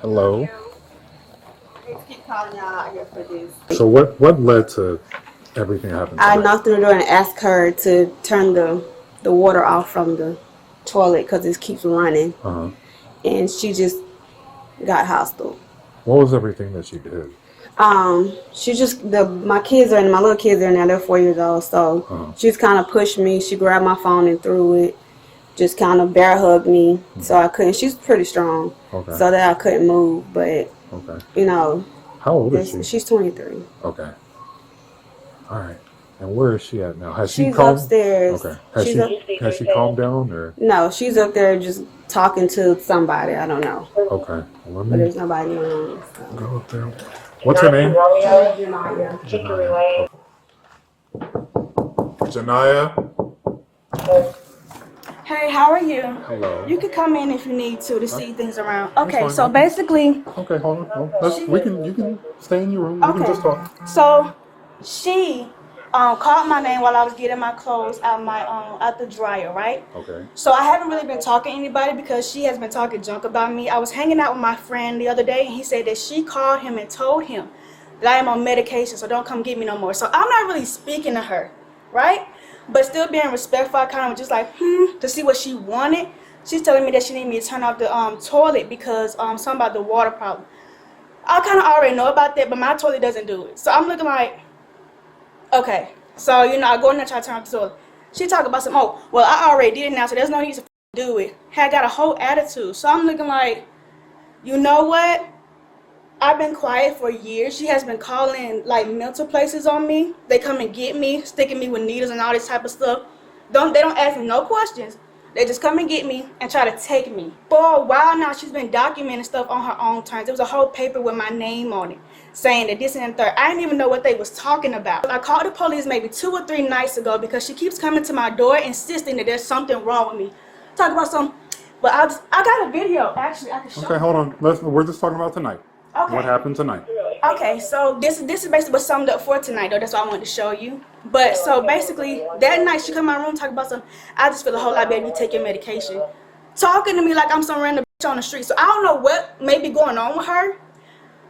Hello. Let's keep calling y'all out here for this. So what led to everything happening? I knocked on the door and asked her to turn the water off from the toilet because it keeps running. And she just got hostile. What was everything that she did? She just my little kids are in there. They're 4 years old, so she just kind of pushed me. She grabbed my phone and threw it. Just kind of bear hugged me, so I couldn't. She's pretty strong, so that I couldn't move. But you know, how old is she? She's 23. Okay. All right. And where is she at now? Has she's she calmed? Upstairs. Okay. Has she calmed down or? No, she's up there just talking to somebody. I don't know. Okay. Well, but there's nobody going on. So. Go up there. What's her name? Janaya. Hey, how are you? Hello. You can come in if you need to see things around. Okay, so basically. Okay, hold on. You can stay in your room. You can just talk. So, she called my name while I was getting my clothes out the dryer, right? Okay. So I haven't really been talking to anybody because she has been talking junk about me. I was hanging out with my friend the other day, and he said that she called him and told him that I am on medication, so don't come get me no more. So I'm not really speaking to her, right? But still being respectful, I kind of was just like, to see what she wanted. She's telling me that she needed me to turn off the toilet because something about the water problem. I kind of already know about that, but my toilet doesn't do it. So I'm looking like, okay. So, I go in there try to turn off the toilet. She talking about some, well, I already did it now, so there's no need to do it. Had got a whole attitude. So I'm looking like, you know what? I've been quiet for years. She has been calling like mental places on me. They come and get me, sticking me with needles and all this type of stuff. They don't ask me no questions. They just come and get me and try to take me. For a while now, she's been documenting stuff on her own terms. There was a whole paper with my name on it, saying that this and the third. I didn't even know what they was talking about. I called the police maybe 2 or 3 nights ago because she keeps coming to my door insisting that there's something wrong with me. Talk about some, but I got a video actually. I can show. Okay, hold on. We're just talking about tonight. Okay. What happened tonight? Okay, so this is basically what summed up for tonight, though. That's why I wanted to show you. But so basically, that night she come in my room talking about something. I just feel a whole lot better. You take your medication, talking to me like I'm some random bitch on the street. So I don't know what may be going on with her.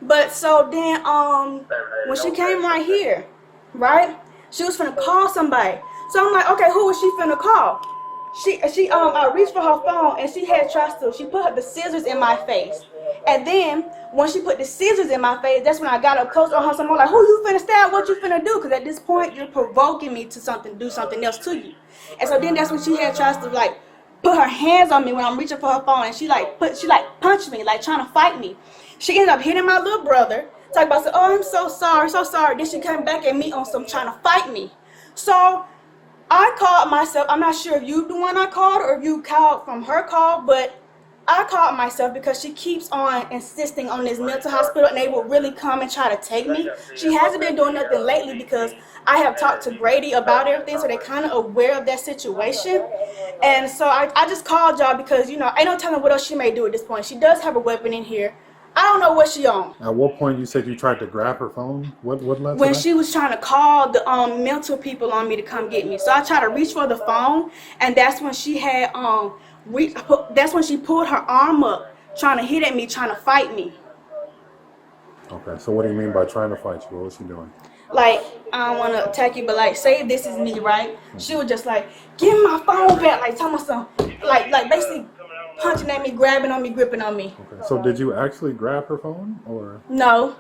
But so then when she came right here, right, she was finna call somebody. So I'm like, okay, who was she finna call? I reached for her phone and she put the scissors in my face. And then when she put the scissors in my face, that's when I got up close on her. So I'm like, who you finna stab? What you finna do? Because at this point, you're provoking me to do something else to you. And so then that's when she tries to like put her hands on me when I'm reaching for her phone, and she punched me, like trying to fight me. She ended up hitting my little brother. Talking about, I'm so sorry. Then she came back at me on some trying to fight me. So I called myself. I'm not sure if you the one I called or if you called from her call, but I called myself because she keeps on insisting on this mental hospital, and they will really come and try to take me. She hasn't been doing nothing lately because I have talked to Grady about everything, so they're kind of aware of that situation. And so I just called y'all because, ain't no telling what else she may do at this point. She does have a weapon in here. I don't know what she on. At what point you said you tried to grab her phone? What led to that? When she was trying to call the mental people on me to come get me. So I tried to reach for the phone, and that's when she had that's when she pulled her arm up, trying to hit at me, trying to fight me. Okay, so what do you mean by trying to fight you? What was she doing? Like, I don't want to attack you, but like, say this is me, right? She was just like, give me my phone back, like tell me something, like basically punching at me, grabbing on me, gripping on me. Okay, so did you actually grab her phone, or? No.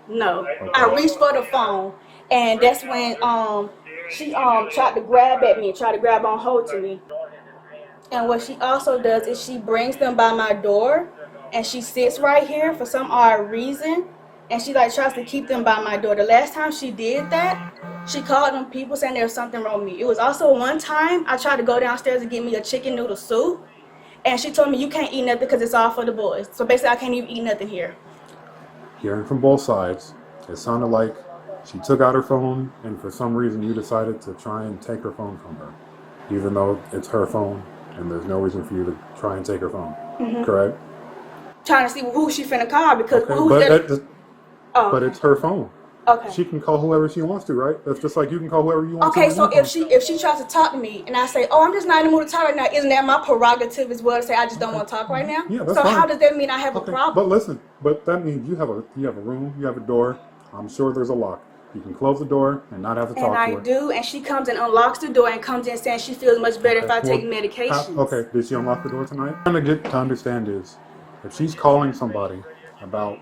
Okay. I reached for the phone, and that's when she tried to grab at me, tried to grab on hold to me. And what she also does is she brings them by my door, and she sits right here for some odd reason, and she tries to keep them by my door. The last time she did that, she called them people saying there was something wrong with me. It was also one time I tried to go downstairs and get me a chicken noodle soup, and she told me you can't eat nothing because it's all for the boys. So basically I can't even eat nothing here. Hearing from both sides, it sounded like she took out her phone, and for some reason you decided to try and take her phone from her, even though it's her phone. And there's no reason for you to try and take her phone, correct? Trying to see who she finna call because but it's her phone. Okay. She can call whoever she wants to, right? That's just like you can call whoever you want to. Okay, so if she tries to talk to me and I say, oh, I'm just not in the mood to talk right now, isn't that my prerogative as well to say I just don't want to talk right now? Yeah, that's so fine. how does that mean I have a problem? But listen, that means you have a room, you have a door. I'm sure there's a lock. You can close the door and not have to talk to her. And I do, and she comes and unlocks the door and comes in saying she feels much better if I take medication. Okay, did she unlock the door tonight? What I'm trying to get to understand is, if she's calling somebody about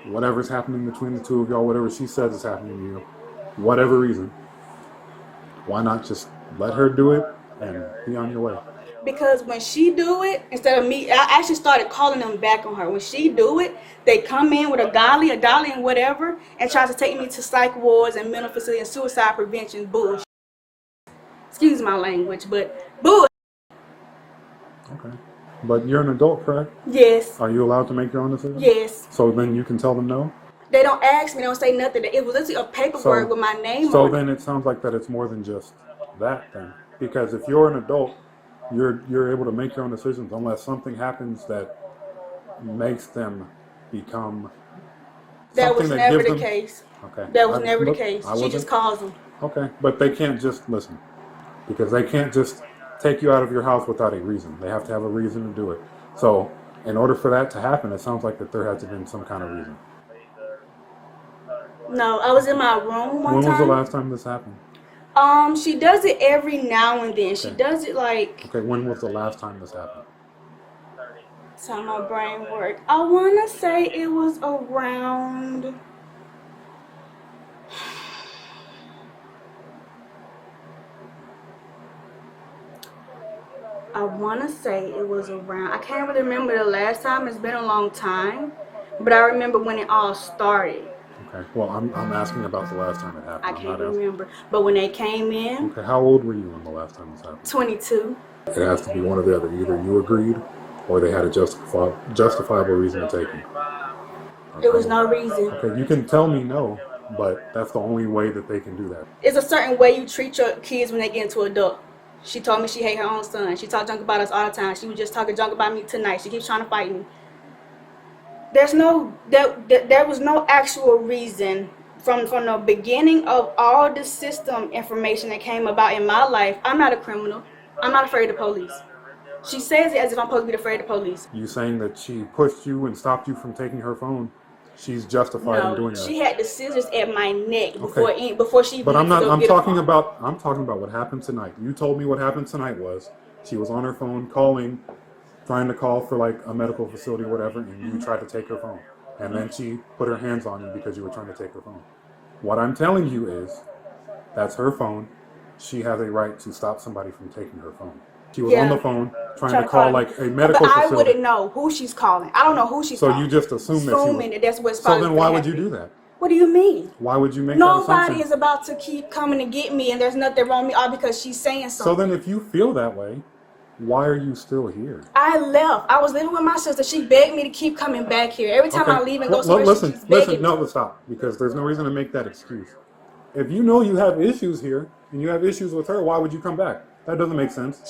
whatever's happening between the two of y'all, whatever she says is happening to you, whatever reason, why not just let her do it and be on your way? Because when she do it, instead of me, I actually started calling them back on her. When she do it, they come in with a dolly and whatever, and try to take me to psych wards and mental facility and suicide prevention bullshit. Excuse my language, but bullshit. Okay. But you're an adult, correct? Yes. Are you allowed to make your own decisions? Yes. So then you can tell them no? They don't ask me, they don't say nothing. It was literally a paperwork with my name on it. So then it sounds like that it's more than just that then. Because if you're an adult, you're able to make your own decisions unless something happens that makes them become that something was that never gives the them... case. Okay. That was never the case. She wasn't... just calls them. Okay, but they can't just listen. Because they can't just take you out of your house without a reason. They have to have a reason to do it. So in order for that to happen, it sounds like that there has to have been some kind of reason. No, I was in my room one time. When was the last time this happened? She does it every now and then. Okay. She does it like... Okay, when was the last time this happened? That's how my brain worked. I want to say it was around... I can't really remember the last time. It's been a long time. But I remember when it all started. Okay, well, I'm asking about the last time it happened. I can't remember. But when they came in... Okay, how old were you when the last time this happened? 22. It has to be one or the other. Either you agreed or they had a justifiable reason to take you. Okay. There was no reason. Okay, you can tell me no, but that's the only way that they can do that. It's a certain way you treat your kids when they get into adult. She told me she hate her own son. She talk junk about us all the time. She was just talking junk about me tonight. She keeps trying to fight me. There was no actual reason from the beginning of all the system information that came about in my life. I'm not a criminal. I'm not afraid of police. She says it as if I'm supposed to be afraid of police. You saying that she pushed you and stopped you from taking her phone? She's justified in doing that. She had the scissors at my neck Okay. before she. But I'm talking about what happened tonight. You told me what happened tonight was she was on her phone calling, trying to call for like a medical facility or whatever, and you tried to take her phone. And then she put her hands on you because you were trying to take her phone. What I'm telling you is, that's her phone. She has a right to stop somebody from taking her phone. She was on the phone trying to call like a medical facility. But I wouldn't know who she's calling. I don't know who she's calling. So you just assume that that's what's So then why would you do that? What do you mean? Why would you make that assumption? Nobody is about to keep coming to get me, and there's nothing wrong with me all because she's saying something. So then if you feel that way, why are you still here? I left. I was living with my sister. She begged me to keep coming back here. Every time I leave and go somewhere, she's begging me. No, stop. Because there's no reason to make that excuse. If you know you have issues here, and you have issues with her, why would you come back? That doesn't make sense.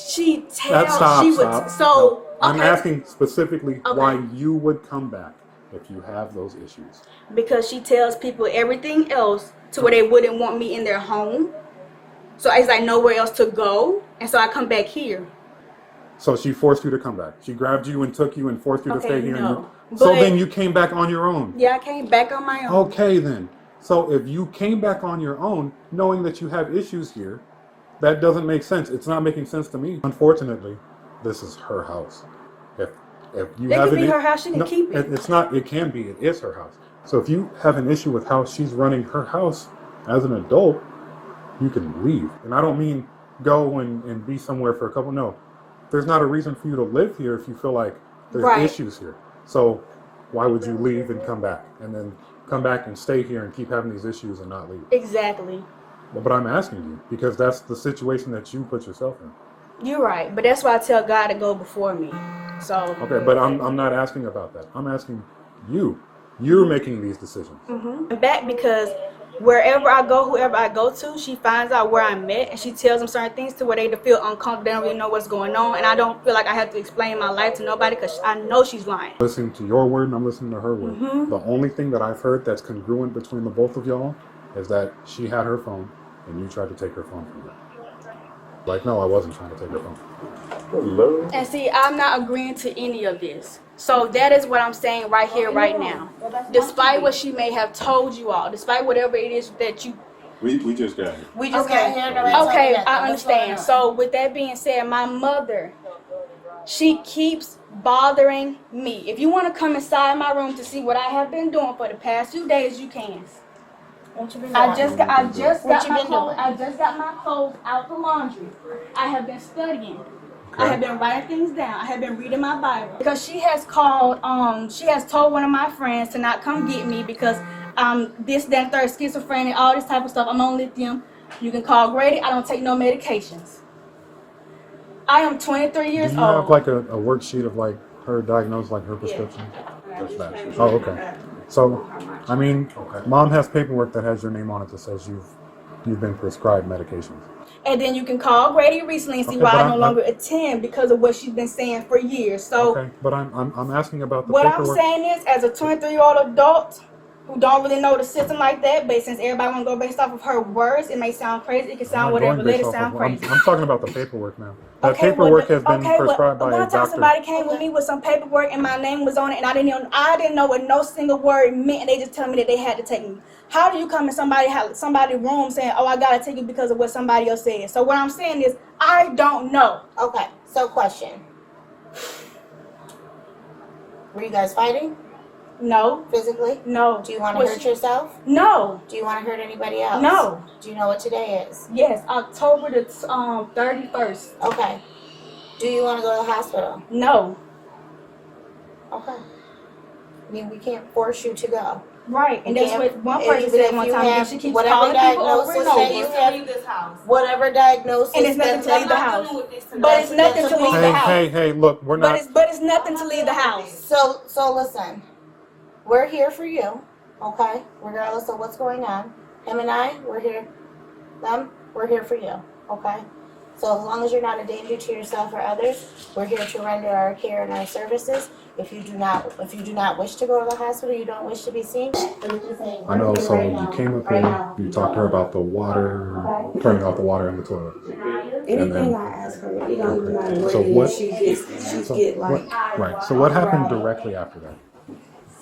I'm asking specifically why you would come back if you have those issues. Because she tells people everything else to where they wouldn't want me in their home. So it's like nowhere else to go. And so I come back here. So she forced you to come back. She grabbed you and took you and forced you to stay here. No. So then you came back on your own. Yeah, I came back on my own. Okay then. So if you came back on your own, knowing that you have issues here, that doesn't make sense. It's not making sense to me. Unfortunately, this is her house. If you have her house, she can keep it. It's not. It can be. It is her house. So if you have an issue with how she's running her house as an adult, you can leave. And I don't mean go and be somewhere for a couple. No, there's not a reason for you to live here if you feel like there's issues here. So why would you leave and come back and then come back and stay here and keep having these issues and not leave? Exactly. But I'm asking you because that's the situation that you put yourself in. You're right, but that's why I tell God to go before me. So okay, but I'm not asking about that. I'm asking you. You're making these decisions. I'm back because wherever I go, whoever I go to, she finds out where I'm at, and she tells them certain things to where they feel uncomfortable. They don't really know what's going on, and I don't feel like I have to explain my life to nobody because I know she's lying. Listening to your word and I'm listening to her word. The only thing that I've heard that's congruent between the both of y'all is that she had her phone and you tried to take her phone from her. Like, no, I wasn't trying to take her phone. Hello. And see, I'm not agreeing to any of this. So that is what I'm saying right here, right now. Despite what she may have told you all, despite whatever it is that you... We just got here. We just got here. Nobody Okay, told me I nothing. What's going understand. on? So with that being said, my mother, she keeps bothering me. If you want to come inside my room to see what I have been doing for the past few days, you can. What you been doing? I just What you got my been clothes. doing? I just got my clothes out the laundry. I have been studying. I have been writing things down. I have been reading my Bible. Because she has called, she has told one of my friends to not come get me because this, that, third, schizophrenic, all this type of stuff. I'm on lithium. You can call Grady. I don't take no medications. I am 23 years Do you old. have like a worksheet of like her diagnosis, like her prescription? Oh, okay. So, I mean, mom has paperwork that has your name on it that says you've been prescribed medications. And then you can call Grady recently and see Okay, why but I no longer attend because of what she's been saying for years. So Okay, but I'm asking about the what I'm paperwork. saying is, as a 23-year-old adult who don't really know the system like that, but since everybody want to go based off of her words, it may sound crazy. It can I'm sound not whatever. going Let based it off sound of- crazy. I'm talking about the paperwork now. That Okay, paperwork well, has been prescribed by one a time doctor. somebody came with me with some paperwork and my name was on it, and I didn't know what no single word meant, and they just tell me that they had to take me. How do you come in somebody's room saying, "Oh, I gotta take you because of what somebody else said"? So what I'm saying is, I don't know. Okay, so question. Were you guys fighting No, physically? no. Do you want to hurt yourself? No, Do you want to hurt anybody else? no. Do you know what today is? Yes, October the 31st. Okay. Do you want to go to the hospital? No. Okay. I mean, we can't force you to go. Right, and that's what one person Even said if one you time. have And she keeps whatever calling people over diagnosis and that over. you to have, leave this house. whatever diagnosis And it's nothing that to leave the I'm not house. dealing with this today. But it's nothing to leave the house. Hey, look, we're not. But it's nothing to leave the house. So listen, we're here for you, okay? Regardless of what's going on. Him and I, we're here. We're here for you, okay? So as long as you're not a danger to yourself or others, we're here to render our care and our services. If you do not wish to go to the hospital, you don't wish to be seen. I know. So you came up here, you talked to her about the water, turning off the water in the toilet. Anything I ask her, it don't even matter what So it what- is, she get like. Right. So what happened directly after that?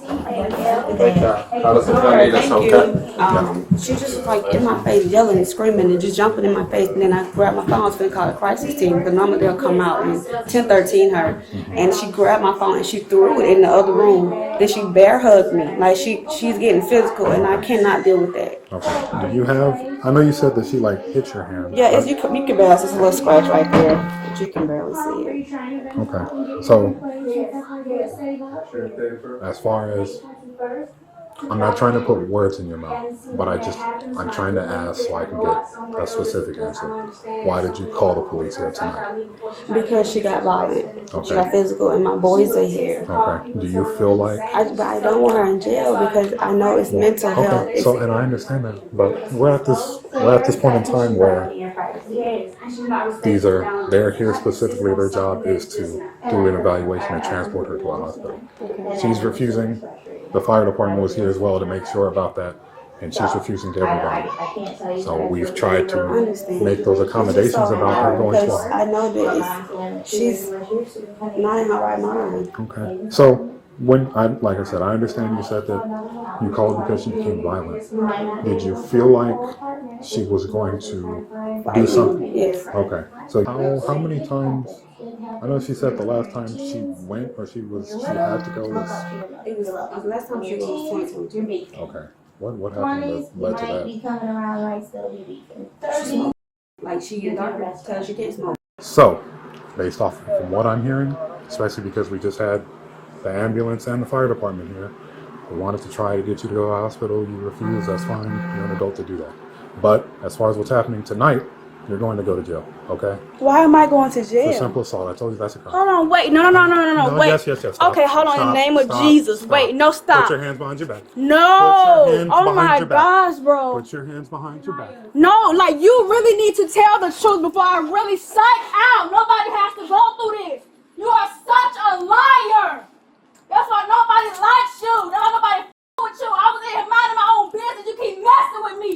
How does it feel? That's Thank you. okay. She just was like in my face, yelling and screaming and just jumping in my face. And then I grabbed my phone. I was going to call the crisis team because normally they'll come out and 1013 her. And she grabbed my phone and she threw it in the other room. Then she bear hugged me like she's getting physical, and I cannot deal with that. Okay. Do you have? I know you said that she like hit your hand. Yeah, you can barely see a little scratch right there, but you can barely see it. Okay. So as far as, I'm not trying to put words in your mouth, but I'm trying to ask so I can get a specific answer. Why did you call the police here tonight? Because she got violent. Okay. She got physical, and my boys are here. Okay. Do you feel like? But I don't want her in jail because I know it's mental health. Okay. So, and I understand that, but we're at this point in time where they're here specifically. Their job is to do an evaluation and transport her to a hospital. She's refusing. The fire department was here as well to make sure about that, and she's refusing to everybody. So we've tried to make those accommodations about her going to because a I know that she's not in her right mind. Okay. So like I said, I understand you said that you called because she became violent. Did you feel like she was going to do something? Yes. Okay. So how many times? I know she said the last time she went or she had to go was. It was last time she was 20. Okay. What happened that led to that? Like she get darker because she can't smoke. So, based off from what I'm hearing, especially because we just had the ambulance and the fire department here, we wanted to try to get you to go to the hospital. You refused. That's fine. You're an adult to do that. But as far as what's happening tonight, You're going to go to jail, okay? Why am I going to It's jail? a simple assault. I told you that's a crime. Hold on, wait. No, wait. Yes. Stop. Okay, hold on. In the name of Stop. Jesus. Stop. Wait, no, stop. Put your hands behind your back. No. Put your hands Oh behind my your back. gosh, bro. Put your hands behind your back. No, like you really need to tell the truth before I really psych out. Nobody has to go through this. You are such a liar. That's why nobody likes you. That's why nobody with you. I was in here minding my own business. You keep messing with me.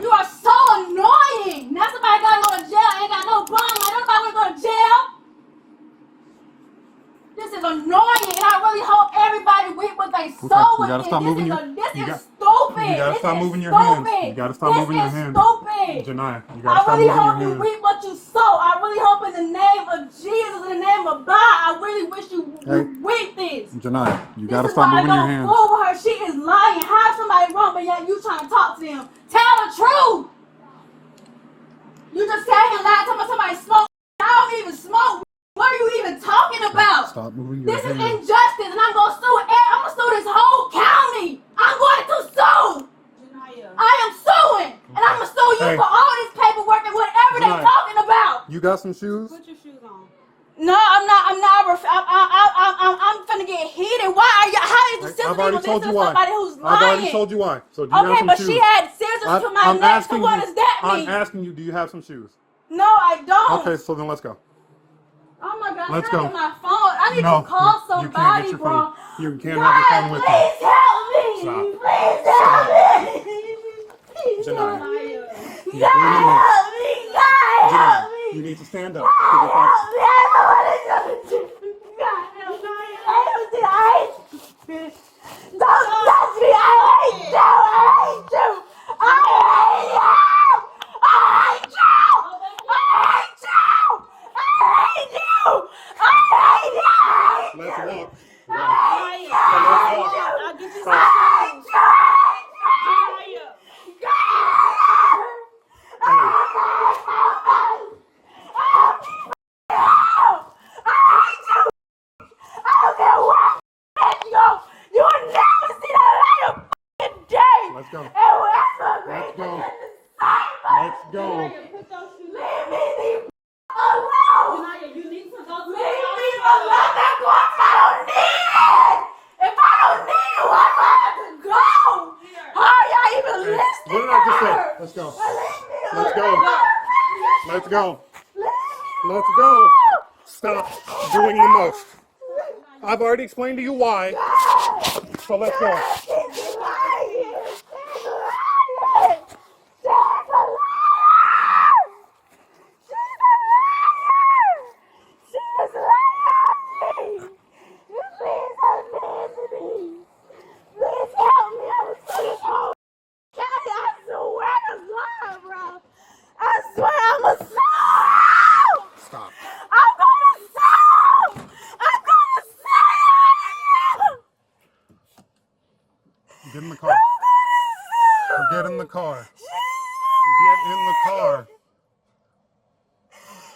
You are so annoying. Now somebody gotta go to jail. Ain't got no bond. Like nobody wanna go to jail. This is annoying, and I really hope everybody reap what they sow with this. This is stupid. You gotta stop moving your hands. You gotta stop moving your hands. This is stupid. Janiyah, you gotta I stop really moving your hope you hands. reap what you sow. I really hope in the name of Jesus, in the name of God, I really wish you reap this. Janiyah, you gotta stop moving your hands. Fool with her. She is lying. How somebody wrong, but yet you trying to talk to them? Tell the truth. You just came and lied to me. Somebody smoke. I don't even smoke. What are you even talking about? Stop moving your This hands. is injustice, and I'm gonna sue. I'm gonna sue this whole county. I'm going to sue. I am suing, and I'm gonna sue you for all this paperwork and whatever they're talking about. You got some shoes? Put your shoes on. No, I'm not. I'm finna get heated. Why are you? How is the system I've already even told you listening to why. somebody who's lying? I've already told you why. So do you have Okay, some but shoes? she had scissors to my neck. So what does that mean? I'm asking you, do you have some shoes? No, I don't. Okay, so then let's go. Oh my God! Let's can I go. get my phone? I need to call somebody, you can't get your bro. phone. You can't God, have your phone with you. please help me! Stop. Please help me! Janiyah. God help me! God help me! You need to stand up. Help me! I don't want to do it. God help me! Don't touch me! I hate you! I hate you! I hate you! I hate you! I hate you! I hate you! I hate you! Let's walk. I'll get you some Let's go. And whoever Let's go. Let's go. Put those shoes Leave me alone! Janiyah, you need to go to the Leave me hospital. alone! That course, I don't need it! If I don't need it, why do I have to go? How are y'all even listening? What did I just say? to Let's go. her? Leave me Let's go. alone. Let's go. Leave me Let's go. Stop doing the most. I've already explained to you why. So let's go. She's lying. She's lying. She's a liar. She's lying. Please help me. Please help me. I'm so sorry. I swear to God, bro. I swear I'm a sue. Stop. I'm gonna sue. I'm gonna sue. Get in the car. Get in the car. Get in the car.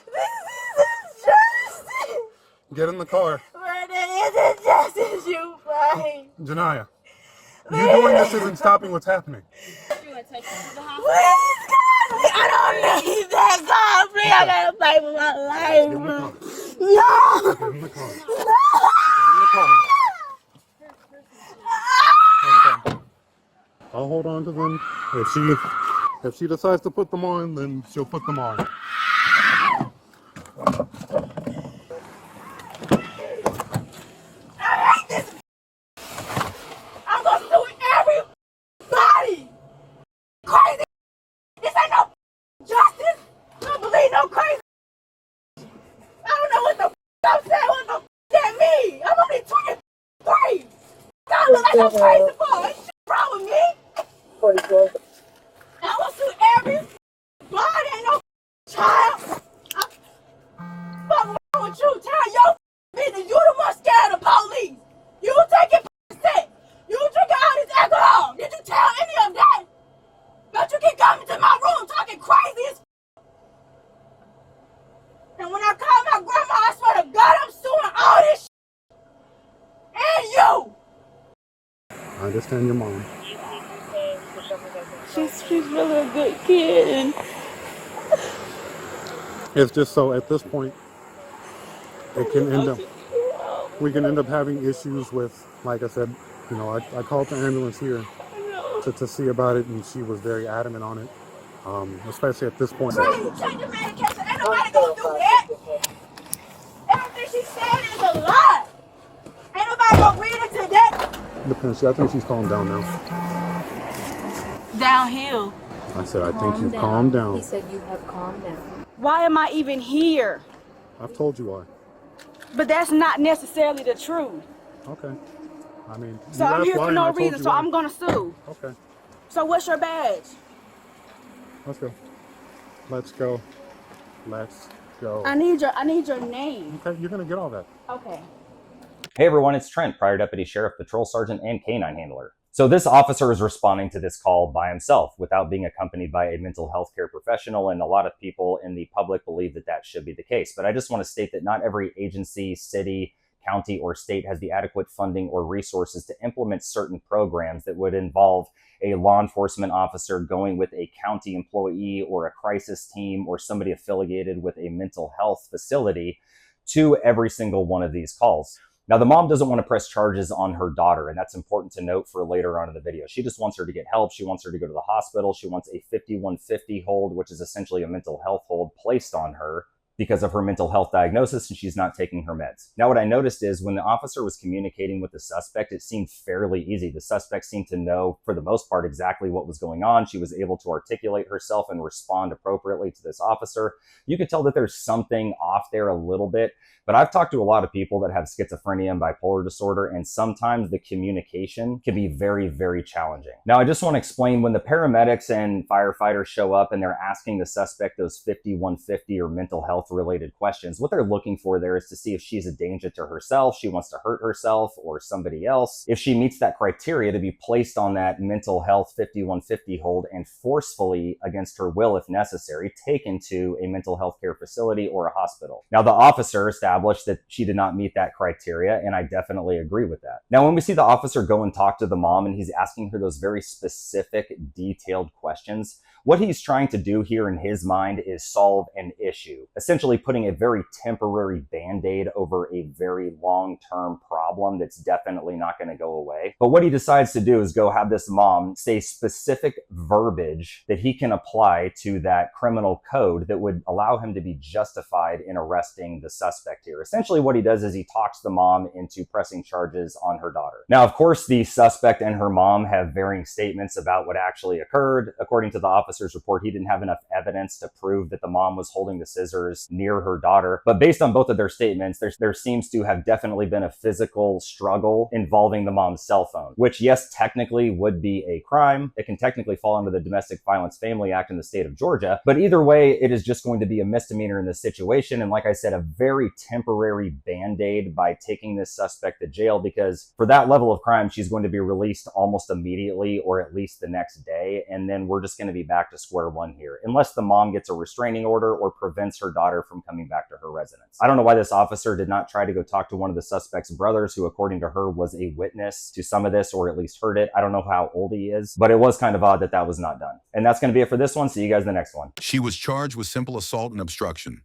This is injustice. Get in the car. Brandon, it's injustice you find. Janiyah, you doing this isn't stopping what's happening. You want to take them to the hospital? Please, God, I don't need that. God, please, I gotta fight for my life, Get in the bro. car. No. Get in the car. Get No. in the car. Okay. I'll hold on to them. If she decides to put them on, then she'll put them on. I'm gonna sue everybody. Crazy. This ain't no justice. I don't believe no crazy. I don't know what the I'm saying. What the that mean? I'm only 23. I look like I'm crazy for. Ain't shit wrong with me. 44. I'm gonna sue everybody. Ain't no child. Fuck wrong with you? Tell your business. You the one scared of the police. You taking percent. You drinking all this alcohol. Did you tell any of that? But you keep coming to my room talking crazy as and when I call my grandma, I swear to God, I'm suing all this and you. I understand your mom. She's really a good kid, and It's just so at this point, it can end up, we can end up having issues with, like I said, you know, I called the ambulance here to see about it, and she was very adamant on it, especially at this point. Take your medication. Ain't nobody gonna do that. Everything she said is a lie. Ain't nobody gonna read into that. Depends. I think she's calmed down now. Downhill. I said, I think you've calmed down. He said you have calmed down. Why am I even here? I've told you why. But that's not necessarily the truth. Okay. I mean, So you I'm asked here why for and I no told reason, you so why. I'm gonna sue. Okay. So what's your badge? Let's go. Let's go. Let's go. I need your name. Okay, you're gonna get all that. Okay. Hey everyone, it's Trent, Prior Deputy Sheriff, Patrol Sergeant, and Canine Handler. So this officer is responding to this call by himself without being accompanied by a mental health care professional, and a lot of people in the public believe that that should be the case. But I just want to state that not every agency, city, county, or state has the adequate funding or resources to implement certain programs that would involve a law enforcement officer going with a county employee or a crisis team or somebody affiliated with a mental health facility to every single one of these calls. Now, the mom doesn't want to press charges on her daughter, and that's important to note for later on in the video. She just wants her to get help. She wants her to go to the hospital. She wants a 5150 hold, which is essentially a mental health hold placed on her because of her mental health diagnosis, and she's not taking her meds. Now, what I noticed is when the officer was communicating with the suspect, it seemed fairly easy. The suspect seemed to know, for the most part, exactly what was going on. She was able to articulate herself and respond appropriately to this officer. You could tell that there's something off there a little bit, but I've talked to a lot of people that have schizophrenia and bipolar disorder, and sometimes the communication can be very, very challenging. Now, I just want to explain, when the paramedics and firefighters show up and they're asking the suspect those 5150 or mental health related questions, what they're looking for there is to see if she's a danger to herself, she wants to hurt herself or somebody else. If she meets that criteria to be placed on that mental health 5150 hold and forcefully, against her will if necessary, taken to a mental health care facility or a hospital. Now, the officer established that she did not meet that criteria, and I definitely agree with that. Now, when we see the officer go and talk to the mom and he's asking her those very specific, detailed questions, what he's trying to do here in his mind is solve an issue, essentially putting a very temporary band-aid over a very long-term problem that's definitely not going to go away. But what he decides to do is go have this mom say specific verbiage that he can apply to that criminal code that would allow him to be justified in arresting the suspect here. Essentially what he does is he talks the mom into pressing charges on her daughter. Now, of course, the suspect and her mom have varying statements about what actually occurred. According to the officer's report, he didn't have enough evidence to prove that the mom was holding the scissors near her daughter. But based on both of their statements, there seems to have definitely been a physical struggle involving the mom's cell phone, which, yes, technically would be a crime. It can technically fall under the Domestic Violence Family Act in the state of Georgia. But either way, it is just going to be a misdemeanor in this situation. And like I said, a very temporary band-aid by taking this suspect to jail, because for that level of crime, she's going to be released almost immediately or at least the next day. And then we're just going to be back to square one here, unless the mom gets a restraining order or prevents her daughter from coming back to her residence. I don't know why this officer did not try to go talk to one of the suspect's brothers, who according to her was a witness to some of this or at least heard it. I don't know how old he is, but it was kind of odd that that was not done. And that's going to be it for this one. See you guys in the next one. She was charged with simple assault and obstruction.